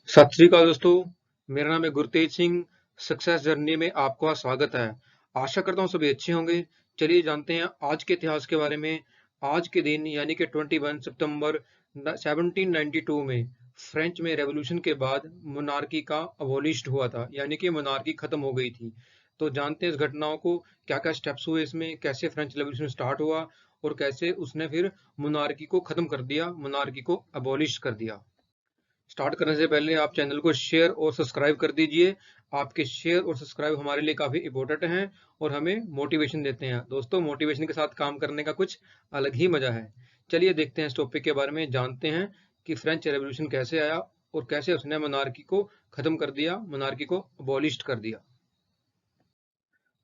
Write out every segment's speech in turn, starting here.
सत श्री अकाल दोस्तों। मेरा नाम है गुरतेज सिंह। सक्सेस जर्नी में आपका स्वागत है। आशा करता हूँ सभी अच्छे होंगे। चलिए जानते हैं आज के इतिहास के बारे में। आज के दिन यानी कि 21 सितंबर 1792 में फ्रेंच में रेवोल्यूशन के बाद मोनार्की का अबॉलिश्ड हुआ था, यानी कि मोनार्की खत्म हो गई थी। तो जानते हैं इस घटनाओं को, क्या क्या स्टेप्स हुए इसमें, कैसे फ्रेंच रेवोल्यूशन स्टार्ट हुआ और कैसे उसने फिर मोनार्की को खत्म कर दिया, मोनार्की को अबॉलिश कर दिया। स्टार्ट करने से पहले आप चैनल को शेयर और सब्सक्राइब कर दीजिए। आपके शेयर और सब्सक्राइब हमारे लिए काफ़ी इंपॉर्टेंट हैं और हमें मोटिवेशन देते हैं। दोस्तों, मोटिवेशन के साथ काम करने का कुछ अलग ही मजा है। चलिए देखते हैं इस टॉपिक के बारे में, जानते हैं कि फ्रेंच रेवोल्यूशन कैसे आया और कैसे उसने मोनार्की को खत्म कर दिया, मोनार्की को अबॉलिश कर दिया।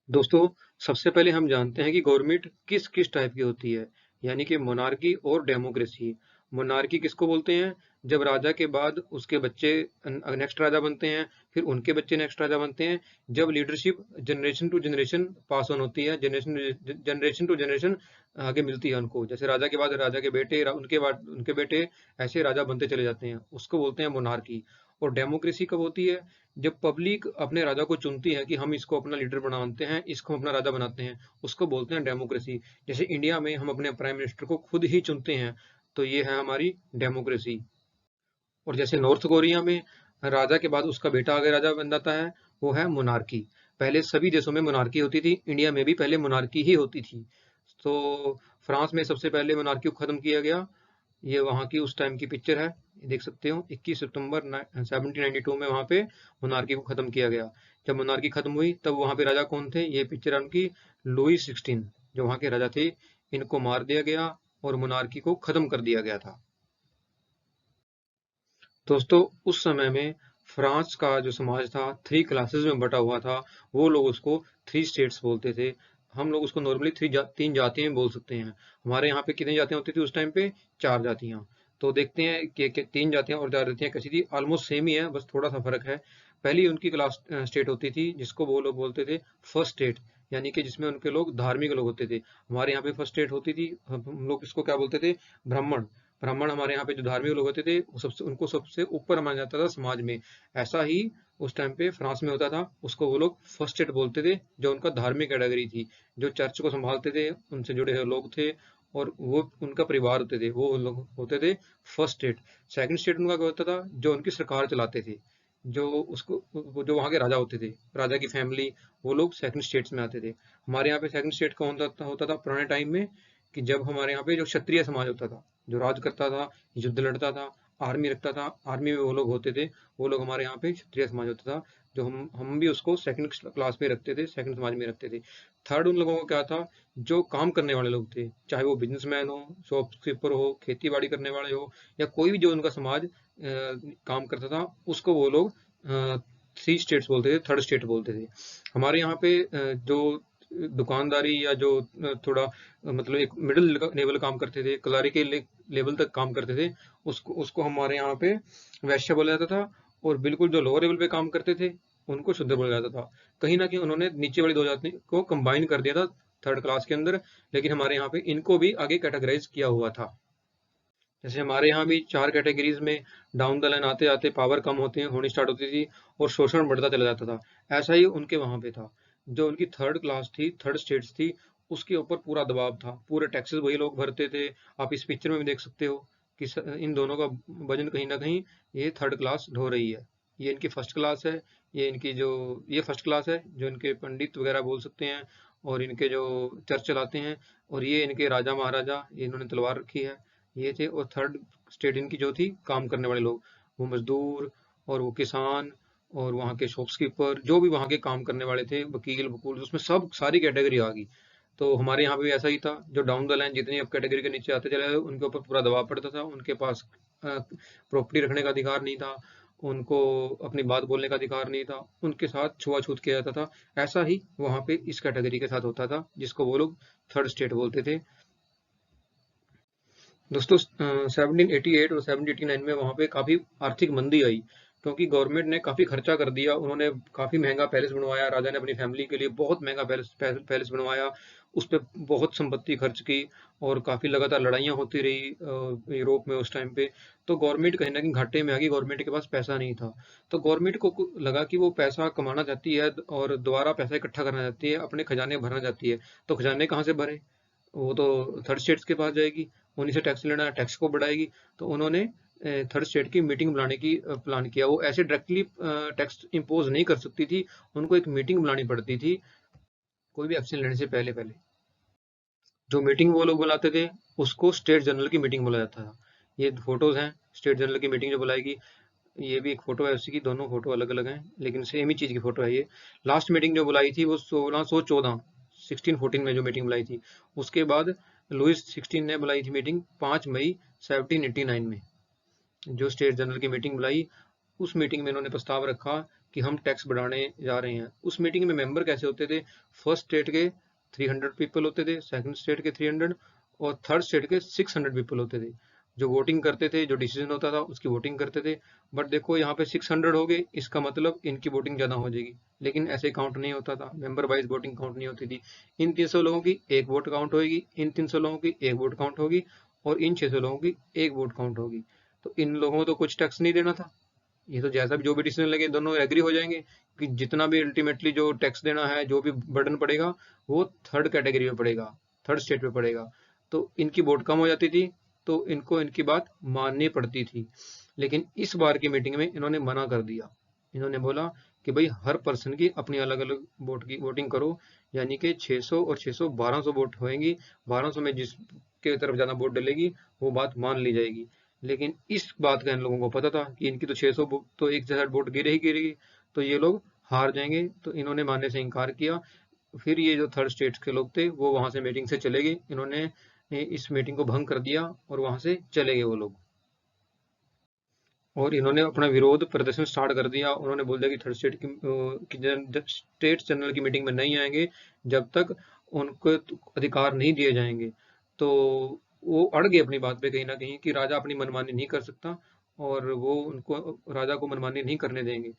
दोस्तों, सबसे पहले हम जानते हैं कि गवर्नमेंट किस किस टाइप की होती है, यानी कि मोनार्की और डेमोक्रेसी। मोनार्की किसको बोलते हैं? जब राजा के बाद उसके बच्चे नेक्स्ट राजा बनते हैं, फिर उनके बच्चे नेक्स्ट राजा बनते हैं। जब leadership generation to generation pass on होती है, जनरेशन टू जनरेशन आगे मिलती है उनको, जैसे राजा के बाद राजा के बेटे, उनके बाद उनके बेटे, ऐसे राजा बनते चले जाते हैं, उसको बोलते हैं मोनार्की। और डेमोक्रेसी कब होती है? जब पब्लिक अपने राजा को चुनती है कि हम इसको अपना लीडर बनाते हैं, इसको अपना राजा बनाते हैं, उसको बोलते हैं डेमोक्रेसी। जैसे इंडिया में हम अपने प्राइम मिनिस्टर को खुद ही चुनते हैं, तो ये है हमारी डेमोक्रेसी। और जैसे नॉर्थ कोरिया में राजा के बाद उसका बेटा आगे राजा बन जाता है, वो है मोनार्की। पहले सभी देशों में मोनार्की होती थी, इंडिया में भी पहले मोनार्की ही होती थी। तो फ्रांस में सबसे पहले मोनार्की को खत्म किया गया। ये वहाँ की उस टाइम की पिक्चर है, देख सकते हो। 21 सितंबर 1792 में वहाँ पे मोनार्की को खत्म किया गया। जब मोनार्की खत्म हुई तब वहाँ पे राजा कौन थे? ये पिक्चर है उनकी। लुई 16 जो वहाँ के राजा थे, इनको मार दिया गया और मोनार्की को खत्म कर दिया गया था। दोस्तों, उस समय में फ्रांस का जो समाज था 3 क्लासेस में बटा हुआ था। वो लोग उसको 3 स्टेट्स बोलते थे। हम लोग उसको नॉर्मली 3 जातियां बोल सकते हैं। हमारे यहाँ पे कितनी जातियां होती थी उस टाइम पे? 4 जातियां। तो देखते हैं कि 3 जातियां और 4 जातियां कैसी थी। ऑलमोस्ट सेम ही है, बस थोड़ा सा फर्क है। पहली उनकी क्लास स्टेट होती थी जिसको वो लोग बोलते थे फर्स्ट स्टेट, यानी कि जिसमें उनके लोग धार्मिक लोग होते थे। हमारे यहाँ पे फर्स्ट स्टेट होती थी, हम लोग इसको क्या बोलते थे? ब्राह्मण। ब्राह्मण हमारे यहाँ पे जो धार्मिक लोग होते थे, वो सबसे उनको सबसे ऊपर माना जाता था समाज में। ऐसा ही उस टाइम पे फ्रांस में होता था, उसको वो लोग फर्स्ट स्टेट बोलते थे, जो उनका धार्मिक कैटेगरी थी, जो चर्च को संभालते थे, उनसे जुड़े हुए लोग थे और वो उनका परिवार होते थे, वो लोग होते थे फर्स्ट स्टेट। सेकंड स्टेट उनका क्या होता था? जो उनकी सरकार चलाते थे, जो उसको जो वहाँ के राजा होते थे, राजा की फैमिली, वो लोग सेकंड स्टेट्स में आते थे। हमारे यहाँ पे सेकंड स्टेट कौन होता था पुराने टाइम में? कि जब हमारे यहाँ पे जो क्षत्रिय समाज होता था, जो राज करता था, युद्ध लड़ता था, आर्मी रखता था, आर्मी में वो लोग होते थे, वो लोग हमारे यहाँ पे क्षत्रिय समाज होता था। जो हम भी उसको सेकंड क्लास में रखते थे, सेकंड समाज में रखते थे। थर्ड उन लोगों को क्या था? जो काम करने वाले लोग थे, चाहे वो बिजनेसमैन हो, शॉपकीपर हो, खेती बाड़ी करने वाले हो, या कोई भी जो उनका समाज काम करता था, उसको वो लोग 3 स्टेट्स बोलते थे, थर्ड स्टेट बोलते थे। हमारे यहाँ पे जो दुकानदारी या जो थोड़ा मतलब एक मिडिल लेवल काम करते थे, कलारी के लेवल तक काम करते थे, उसको उसको हमारे यहाँ पे वैश्य बोला जाता था। और बिल्कुल जो लोअर लेवल पे काम करते थे, उनको शूद्र बोला जाता था। कहीं ना कहीं उन्होंने नीचे वाली 2 जाति को कंबाइन कर दिया था थर्ड क्लास के अंदर, लेकिन हमारे यहाँ पे इनको भी आगे कैटेगराइज किया हुआ था। जैसे हमारे यहाँ भी 4 कैटेगरीज में डाउन द लाइन आते आते पावर कम होनी स्टार्ट होती थी और शोषण बढ़ता चला जाता था। ऐसा ही उनके वहाँ पे था। जो उनकी थर्ड क्लास थी, थर्ड स्टेट्स थी, उसके ऊपर पूरा दबाव था, पूरे टैक्सेस वही लोग भरते थे। आप इस पिक्चर में भी देख सकते हो कि इन दोनों का वजन कहीं ना कहीं ये थर्ड क्लास ढो रही है। ये इनकी फर्स्ट क्लास है। ये फर्स्ट क्लास है जो इनके पंडित वगैरह बोल सकते हैं, और इनके जो चर्च चलाते हैं। और ये इनके राजा महाराजा, इन्होंने तलवार रखी है, ये थे। और थर्ड स्टेट इनकी जो थी, काम करने वाले लोग, वो मजदूर और वो किसान और वहाँ के शॉपकीपर, जो भी वहाँ के काम करने वाले थे, वकील वकूल, उसमें सब सारी कैटेगरी आ गई। तो हमारे यहाँ पे भी ऐसा ही था। जो डाउन द लाइन जितनी अब कैटेगरी के नीचे आते चले गए, उनके ऊपर पूरा दबाव पड़ता था। उनके पास प्रॉपर्टी रखने का अधिकार नहीं था, उनको अपनी बात बोलने का अधिकार नहीं था, उनके साथ छुआछूत किया जाता था। ऐसा ही वहाँ पे इस कैटेगरी के साथ होता था, जिसको वो लोग थर्ड स्टेट बोलते थे। दोस्तों, 1788 और 1789 में वहाँ पे काफ़ी आर्थिक मंदी आई, क्योंकि गवर्नमेंट ने काफ़ी खर्चा कर दिया। उन्होंने काफ़ी महंगा पैलेस बनवाया, राजा ने अपनी फैमिली के लिए बहुत महंगा पैलेस पैलेस बनवाया। उस पर बहुत संपत्ति खर्च की और काफ़ी लगातार लड़ाइयाँ होती रही यूरोप में उस टाइम पे। तो गवर्नमेंट कहीं ना कहीं घाटे में आ गई, गवर्नमेंट के पास पैसा नहीं था। तो गवर्नमेंट को लगा कि वो पैसा कमाना चाहती है और दोबारा पैसा इकट्ठा करना चाहती है, अपने खजाने भरना चाहती है। तो खजाने कहाँ से भरे? वो तो थर्ड स्टेट्स के पास जाएगी, उन्हीं से टैक्स लेना है, टैक्स को बढ़ाएगी। तो उन्होंने थर्ड स्टेट की मीटिंग बुलाने की प्लान किया। वो ऐसे डायरेक्टली टैक्स इम्पोज नहीं कर सकती थी, उनको एक मीटिंग बुलानी पड़ती थी कोई भी एक्शन लेने से पहले पहले। जो मीटिंग वो लोग बुलाते थे उसको स्टेट जनरल की मीटिंग बुलाया जाता था। ये फोटोज हैं स्टेट जनरल की मीटिंग जो बुलाएगी। ये भी एक फोटो है उसी की, दोनों फोटो अलग अलग हैं लेकिन सेम ही चीज की फोटो है ये। लास्ट मीटिंग जो बुलाई थी वो 1614 1614 में जो मीटिंग बुलाई थी। उसके बाद लुइस 16 ने बुलाई थी मीटिंग 5 मई 1789 में। जो स्टेट जनरल की मीटिंग बुलाई, उस मीटिंग में इन्होंने प्रस्ताव रखा कि हम टैक्स बढ़ाने जा रहे हैं। उस मीटिंग में मेंबर कैसे होते थे? फर्स्ट स्टेट के 300 पीपल होते थे, सेकंड स्टेट के 300 और थर्ड स्टेट के 600 पीपल होते थे। जो वोटिंग करते थे, जो डिसीजन होता था उसकी वोटिंग करते थे। बट देखो यहाँ पे 600 हो गए, इसका मतलब इनकी वोटिंग ज्यादा हो जाएगी, लेकिन ऐसे काउंट नहीं होता था, मेंबर वाइज वोटिंग काउंट नहीं होती थी। इन 300 लोगों की एक वोट काउंट होगी, इन 300 लोगों की एक वोट काउंट होगी और इन 600 लोगों की एक वोट काउंट होगी। तो इन लोगों को तो कुछ टैक्स नहीं देना था। ये तो जैसा भी जो भी डिसीजन लगे दोनों एग्री हो जाएंगे कि जितना भी अल्टीमेटली जो टैक्स देना है, जो भी बर्डन पड़ेगा वो थर्ड कैटेगरी में पड़ेगा, थर्ड स्टेट में पड़ेगा। तो इनकी वोट कम हो जाती थी, तो इनको इनकी बात माननी पड़ती थी। लेकिन इस बार की मीटिंग में इन्होंने मना कर दिया। इन्होंने बोला कि भाई हर पर्सन की अपनी अलग अलग वोट की वोटिंग करो, यानी कि 600 और 600 1200 वोट होंगी। 1200 में जिसके तरफ ज्यादा वोट डलेगी वो बात मान ली जाएगी। लेकिन इस बात का इन लोगों को पता था कि इनकी तो 600 तो एक जैसा वोट गिरे ही गिरेगी, तो ये लोग हार जाएंगे। तो इन्होंने मानने से इनकार किया। फिर ये जो थर्ड स्टेट के लोग थे वो वहां से मीटिंग से चले गए। इन्होंने इस मीटिंग को भंग कर दिया और वहां से चले गए वो लोग। और इन्होंने अपना विरोध प्रदर्शन स्टार्ट कर दिया। उन्होंने बोल दिया कि थर्ड स्टेट की स्टेट जनरल की मीटिंग में नहीं आएंगे जब तक उनको अधिकार नहीं दिए जाएंगे। तो वो अड़ गए अपनी बात पे कहीं ना कहीं कि राजा अपनी मनमानी नहीं कर सकता और वो उनको राजा को मनमानी नहीं करने देंगे,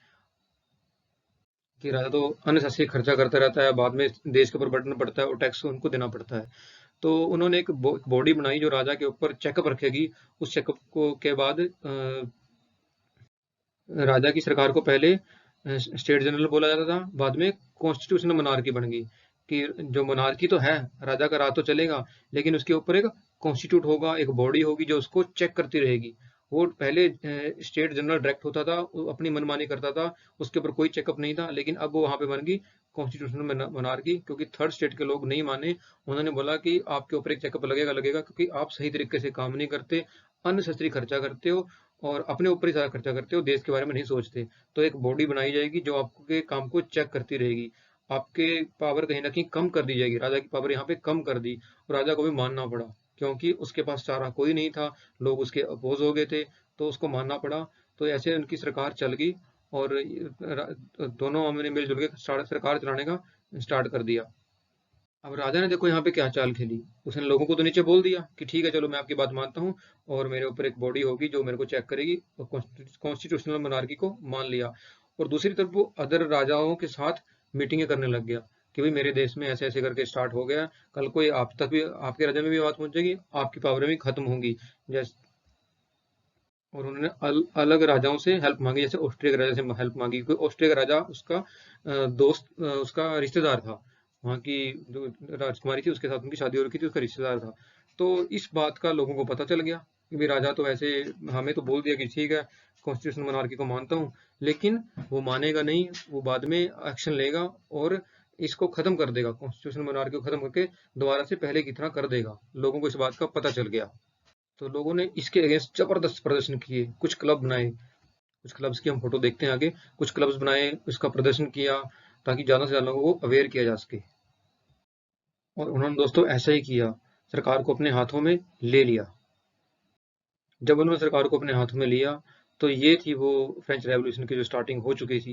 कि राजा तो अननेसेसरी खर्चा करता रहता है, बाद में देश के ऊपर बर्डन पड़ता है और टैक्स उनको देना पड़ता है। तो उन्होंने एक बॉडी बनाई जो राजा के ऊपर चेकअप रखेगी। उस चेकअप को के बाद राजा की सरकार को पहले स्टेट जनरल बोला जाता था, बाद में कॉन्स्टिट्यूशनल मोनार्की बन गई। कि जो मोनार्की तो है, राजा का राज तो चलेगा, लेकिन उसके ऊपर एक कॉन्स्टिट्यूट होगा, एक बॉडी होगी जो उसको चेक करती रहेगी। वो पहले स्टेट जनरल डायरेक्ट होता था, वो अपनी मनमानी करता था, उसके ऊपर कोई चेकअप नहीं था। लेकिन अब वो वहां पे बन गई कॉन्स्टिट्यूशनल मोनार्की, क्योंकि थर्ड स्टेट के लोग नहीं माने। उन्होंने बोला कि आपके ऊपर एक चेकअप लगेगा लगेगा, क्योंकि आप सही तरीके से काम नहीं करते, अननेसेसरी खर्चा करते हो और अपने ऊपर ही सारा खर्चा करते हो, देश के बारे में नहीं सोचते। तो एक बॉडी बनाई जाएगी जो आपके काम को चेक करती रहेगी। आपके पावर कहीं ना कहीं कम कर दी जाएगी। राजा की पावर यहाँ पे कम कर दी और राजा को भी मानना पड़ा, क्योंकि उसके पास चारा कोई नहीं था, लोग उसके अपोज हो गए थे, तो उसको मानना पड़ा। तो ऐसे उनकी सरकार चल गई और दोनों ने मिलजुल के सरकार चलाने का स्टार्ट कर दिया। अब राजा ने देखो यहाँ पे क्या चाल खेली। उसने लोगों को तो नीचे बोल दिया कि ठीक है चलो मैं आपकी बात मानता हूँ और मेरे ऊपर एक बॉडी होगी जो मेरे को चेक करेगी, और कॉन्स्टिट्यूशनल मोनार्की को मान लिया। और दूसरी तरफ वो अदर राजाओं के साथ मीटिंगें करने लग गया कि भाई मेरे देश में ऐसे ऐसे करके स्टार्ट हो गया, कल कोई आप तक भी, आपके राजा में भी बात पहुंच जाएगी, आपकी पावर भी खत्म होंगी। जैसे और उन्होंने अलग राजाओं से हेल्प मांगी, जैसे ऑस्ट्रिया के राजा से हेल्प मांगी, क्योंकि ऑस्ट्रिया का राजा उसका दोस्त, उसका रिश्तेदार था। वहाँ की जो राजकुमारी थी उसके साथ उनकी शादी हो रखी थी, उसका रिश्तेदार था। तो इस बात का लोगों को पता चल गया कि भाई राजा तो ऐसे हमें तो बोल दिया कि ठीक है कॉन्स्टिट्यूशनल मोनार्की को मानता हूँ, लेकिन वो मानेगा नहीं, वो बाद में एक्शन लेगा और इसको खत्म कर देगा, कॉन्स्टिट्यूशनल मोनार्की को खत्म करके दोबारा से पहले की तरह कर देगा। लोगों को इस बात का पता चल गया। तो लोगों ने इसके अगेंस्ट जबरदस्त प्रदर्शन किए, कुछ क्लब बनाए, कुछ क्लब्स की हम फोटो देखते हैं आगे। कुछ क्लब्स बनाए, इसका प्रदर्शन किया ताकि ज्यादा से ज्यादा लोगों को अवेयर किया जा सके। और उन्होंने दोस्तों ऐसा ही किया, सरकार को अपने हाथों में ले लिया। जब उन्होंने सरकार को अपने हाथों में लिया तो ये थी वो फ्रेंच रेवोल्यूशन की जो स्टार्टिंग हो चुकी थी।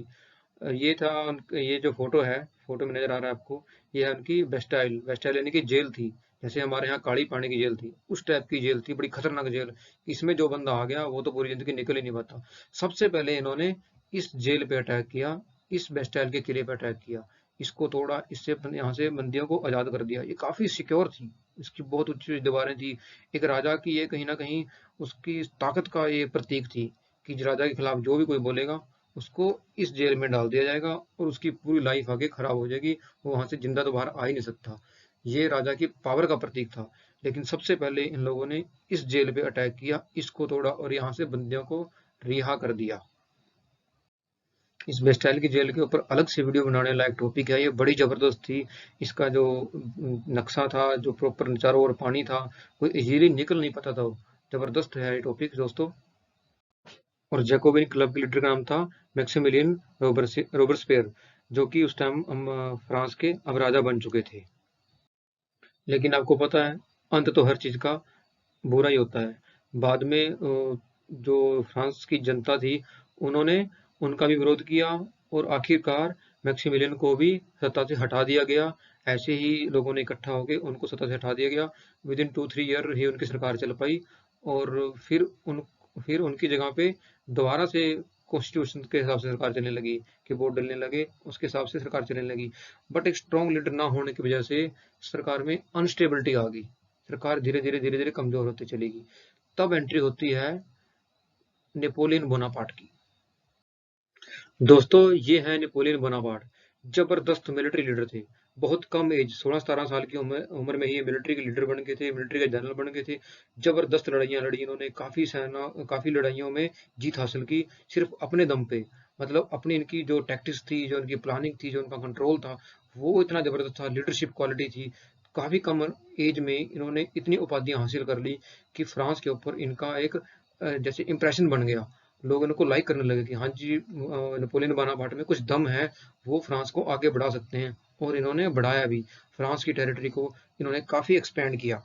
ये था ये जो फोटो है, फोटो में नजर आ रहा है आपको, ये है उनकी बेस्टाइल। बेस्टाइल यानी कि जेल थी, जैसे हमारे यहाँ काली पानी की जेल थी, उस टाइप की जेल थी, बड़ी खतरनाक जेल। इसमें जो बंदा आ गया वो तो पूरी जिंदगी निकल ही नहीं पाता। सबसे पहले इन्होंने इस जेल पे अटैक किया, इस बेस्टाइल के किले पे अटैक किया। इसको तोड़ा, इससे यहाँ से बंदियों को आज़ाद कर दिया। ये काफ़ी सिक्योर थी, इसकी बहुत ऊँची दीवारें थी। एक राजा की ये कहीं न कहीं उसकी ताकत का ये प्रतीक थी कि राजा के खिलाफ जो भी कोई बोलेगा, उसको इस जेल में डाल दिया जाएगा और उसकी पूरी लाइफ आगे खराब हो जाएगी, वो वहाँ से जिंदा तो बाहर आ ही नहीं सकता। ये राजा की पावर का प्रतीक था। लेकिन सबसे पहले इन लोगों ने इस जेल पे अटैक किया, इसको तोड़ा और यहाँ से बंदियों को रिहा कर दिया। इस बेस्टाइल की जेल के ऊपर अलग से वीडियो बनाने लायक टॉपिक है, ये बड़ी जबरदस्त थी। इसका जो नक्शा था, जो प्रॉपर चारों ओर पानी था, कोई इजीली निकल नहीं पाता था। जबरदस्त है ये टॉपिक दोस्तों। और जैकोबिन क्लब के लीडर का नाम था मैक्सिमिलियन रोबर्सपेयर, जो कि उस टाइम फ्रांस के अब राजा बन चुके थे। लेकिन आपको पता है, अंत तो हर चीज का बुरा ही होता है। बाद में जो फ्रांस की जनता थी, उन्होंने उनका भी विरोध किया और आखिरकार मैक्सिमिलियन को भी सत्ता से हटा दिया गया। ऐसे ही लोगों ने इकट्ठा होकर उनको सत्ता से हटा दिया गया। विद इन 2-3 ईयर ही उनकी सरकार चल पाई और फिर उनकी जगह पे दोबारा से कॉन्स्टिट्यूशन के हिसाब से सरकार चलने लगी कि वोट डलने लगे, उसके हिसाब से सरकार चलने लगी। बट एक स्ट्रॉन्ग लीडर ना होने की वजह से सरकार में अनस्टेबिलिटी आ गई, सरकार धीरे धीरे कमजोर होती चलेगी। तब एंट्री होती है नेपोलियन बोनापार्ट की। दोस्तों, ये है नेपोलियन बोनापार्ट। जबरदस्त मिलिट्री लीडर थे। बहुत कम एज, 16-17 साल की उम्र में ही मिलिट्री के लीडर बन गए थे, मिलिट्री के जनरल बन गए थे। जबरदस्त लड़ाइयाँ लड़ी इन्होंने, काफी लड़ाइयों में जीत हासिल की, सिर्फ अपने दम पे। मतलब अपनी इनकी जो टैक्टिक्स थी, जो इनकी प्लानिंग थी, जो इनका कंट्रोल था, वो इतना जबरदस्त था, लीडरशिप क्वालिटी थी। काफी कम एज में इन्होंने इतनी उपाधियां हासिल कर ली कि फ्रांस के ऊपर इनका एक जैसे इंप्रेशन बन गया। लोग इनको लाइक करने लगे कि हाँ जी, नेपोलियन बोनापार्ट में कुछ दम है, वो फ्रांस को आगे बढ़ा सकते हैं। और इन्होंने बढ़ाया भी, फ्रांस की टेरिटरी को इन्होंने काफी एक्सपेंड किया।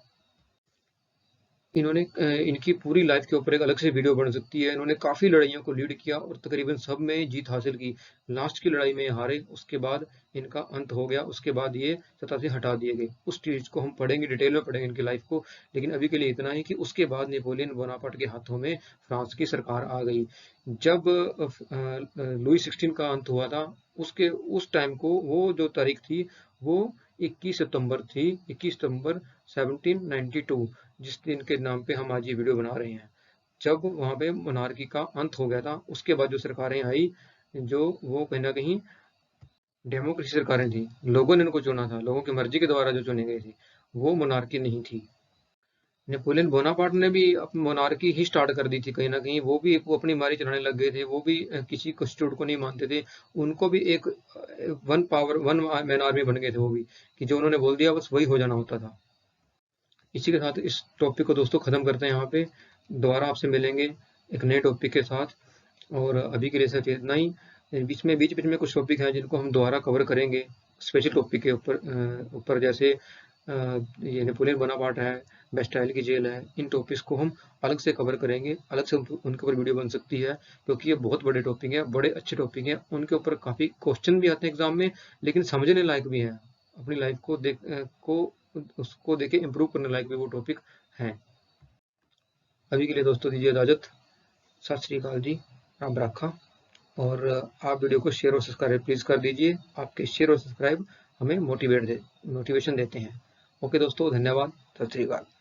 इन्होंने इनकी पूरी लाइफ के ऊपर एक अलग से वीडियो बन सकती है। इन्होंने काफी लड़ाइयों को लीड किया और तकरीबन सब में जीत हासिल की। लास्ट की लड़ाई में हारे, उसके बाद इनका अंत हो गया, उसके बाद ये सत्ता से हटा दिए गए। उस चीज को हम पढ़ेंगे, डिटेल में पढ़ेंगे इनकी लाइफ को। लेकिन अभी के लिए इतना ही कि उसके बाद नेपोलियन बोनापार्ट के हाथों में फ्रांस की सरकार आ गई। जब लुई 16 का अंत हुआ था, उसके उस टाइम को वो जो तारीख थी, वो 21 सितंबर थी, 21 सितंबर 1792, जिस दिन के नाम पे हम आज ये वीडियो बना रहे हैं। जब वहां पे मोनार्की का अंत हो गया था, उसके बाद जो सरकारें आई, जो वो कहीं ना कहीं डेमोक्रेसी सरकारें थी, लोगों ने उनको चुना था, लोगों की मर्जी के द्वारा जो चुनी गई थी, वो मोनार्की नहीं थी। नेपोलियन बोनापार्ट ने भी मोनार्की ही स्टार्ट कर दी थी कहीं ना कहीं। वो अपनी मारी चलाने लग गए थे। वो भी किसी कॉन्स्टिट्यूट को नहीं मानते थे। उनको भी एक वन मैन आर्मी बन गए थे वो भी, कि जो उन्होंने बोल दिया बस वही हो जाना होता था। इसी के साथ इस टॉपिक को दोस्तों खत्म करते हैं यहाँ पे। दोबारा आपसे मिलेंगे एक नए टॉपिक के साथ, और अभी के लिए सिर्फ इतना ही। बीच बीच में कुछ टॉपिक हैं जिनको हम दोबारा कवर करेंगे स्पेशल टॉपिक के ऊपर जैसे ये नेपोलियन बोनापार्ट है, बेस्टाइल की जेल है। इन टॉपिक्स को हम अलग से कवर करेंगे, अलग से उनके ऊपर वीडियो बन सकती है, क्योंकि ये बहुत बड़े टॉपिक हैं, बड़े अच्छे टॉपिक हैं। उनके ऊपर काफ़ी क्वेश्चन भी आते हैं एग्जाम में, लेकिन समझने लायक भी हैं। अपनी लाइफ को उसको देके इम्प्रूव करने लायक भी वो टॉपिक हैं। अभी के लिए दोस्तों दीजिए इजाजत। सत श्री अकाल जी, राम रखा। और आप वीडियो को शेयर और सब्सक्राइब प्लीज कर दीजिए। आपके शेयर और सब्सक्राइब हमें मोटिवेशन देते हैं। ओके दोस्तों, धन्यवाद। सत श्री अकाल।